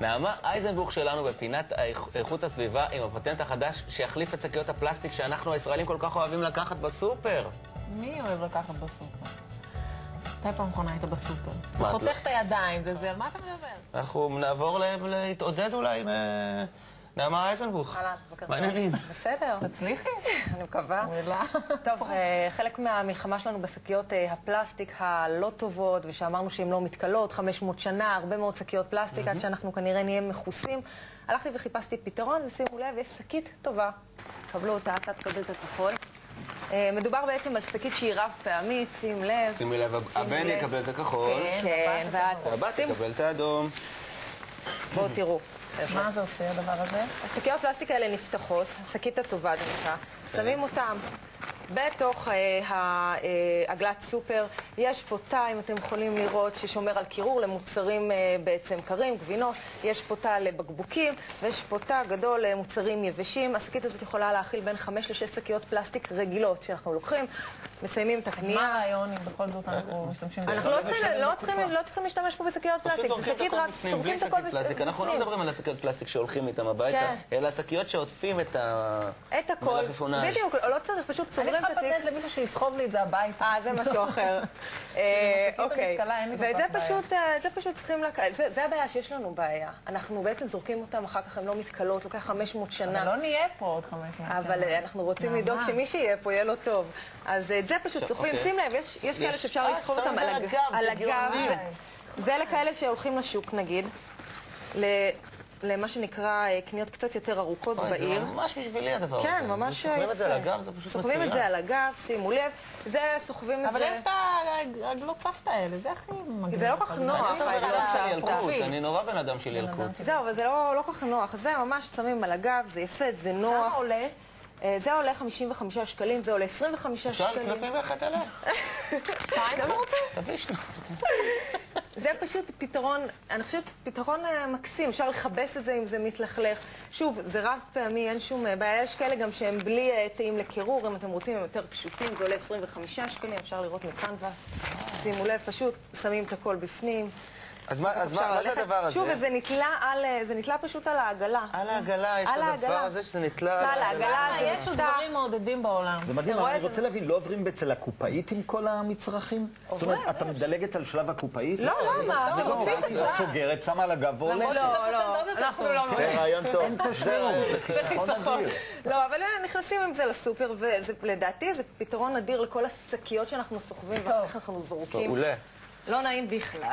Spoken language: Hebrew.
נעמה אייזנבוך שלנו בפינת איכות הסביבה עם הפטנט החדש שיחליף את שקיות הפלסטיק שאנחנו הישראלים כל כך אוהבים לקחת בסופר. מי אוהב לקחת בסופר? מתי פעם אחרונה היית בסופר? אתה חותך את הידיים, על מה אתה מדבר? אנחנו נעבור להתעודד אולי עם נעמה אייזנבוך. מה העניינים? בסדר. תצליחי? אני מקווה. מילה. טוב, חלק מהמלחמה שלנו בשקיות הפלסטיק הלא טובות, ושאמרנו שהן לא מתכלות, 500 שנה, הרבה מאוד שקיות פלסטיק, עד שאנחנו כנראה נהיה מכוסים. הלכתי וחיפשתי פתרון, ושימו לב, יש שקית טובה. קבלו אותה, אתה תקבל את הכחול. מדובר בעצם על שקית שהיא רב פעמית, שים לב. שימי לב, הבן יקבל את הכחול. כן, והבת תקבל את האדום. בואו תראו. מה זה עושה הדבר הזה? השקיות פלסטיק האלה נפתחות, השקית הטובה זה נקרא, שמים אותם בתוך עגלת סופר. יש פה תא, אם אתם יכולים לראות, ששומר על קירור למוצרים בעצם קרים, גבינות. יש פה תא לבקבוקים, ויש פה תא גדול למוצרים יבשים. השקית הזאת יכולה להכיל בין 5 ל-6 שקיות פלסטיק רגילות שאנחנו לוקחים, מסיימים את הקנייה. מה הרעיון אם בכל זאת אנחנו משתמשים בזה? אנחנו לא צריכים להשתמש פה בשקיות פלסטיק. זה שקית רק, זורקים את הכל בפנים. אנחנו לא מדברים על השקיות פלסטיק שהולכים איתם הביתה, אלא השקיות שעוטפים את המלפפונאז'. בדיוק, לא צריך, פשוט סוגרים את התיק. אני יכולה למישהו שיסחוב לי את זה הביתה. זה משהו אחר. אוקיי. זה פשוט צריכים זה הבעיה שיש לנו בעיה. אנחנו בעצם זורקים אותם, אחר כך הן לא מתכלות, לוקח 500 שנה. אבל לא נהיה פה עוד 500 שנה. אבל אנחנו רוצים לדאוג שמי שיהיה פה יהיה לו טוב. אז את זה פשוט סוחבים. שים לב, יש כאלה שאפשר לסחוב אותם על הגב. זה לכאלה שהולכים לשוק, נגיד, למה שנקרא קניות קצת יותר ארוכות בעיר. זה ממש בשבילי הדבר הזה. כן, ממש יפה. סוחבים את זה על הגב, זה פשוט מצוין. סוחבים את זה על הגב, שימו לב. זה סוחבים את זה. אבל יש את הרגלות צפת האלה, זה הכי מגניב. זה לא כל כך נוח, אני נורא בן אדם של ילקוט. זהו, אבל זה לא כל כך נוח. זה ממש שמים על הגב, זה יפה, זה נוח. כמה עולה? זה עולה 55 שקלים, זה עולה 25 שקלים. אפשר לקנות ממך אלה? 2? תביא שניים. זה פשוט פתרון, אני חושבת פתרון מקסים, אפשר לחבס את זה אם זה מתלכלך. שוב, זה רב פעמי, אין שום בעיה, יש כאלה גם שהם בלי תאים לקירור, אם אתם רוצים הם יותר פשוטים, זה עולה 25 שקלים, אפשר לראות מקנבס. שימו לב, פשוט שמים את הכל בפנים. אז מה זה הדבר הזה? שוב, זה נתלה פשוט על העגלה. על העגלה, יש את הדבר הזה שזה נתלה על העגלה. יש עוד דברים מעודדים בעולם. זה מדהים, אני רוצה להבין, לא עוברים אצל הקופאית עם כל המצרכים? זאת אומרת, אתה מדלגת על שלב הקופאית? לא, מה? אתם רוצים? את סוגרת, שמה על הגב ועולה. אנחנו לא. זה רעיון טוב. אין תשלום, זה חיסכון אדיר. לא, אבל נכנסים עם זה לסופר, ולדעתי זה פתרון אדיר לכל השקיות שאנחנו סוחבים, ואיך אנחנו זורקים. מעולה. לא נעים בכלל.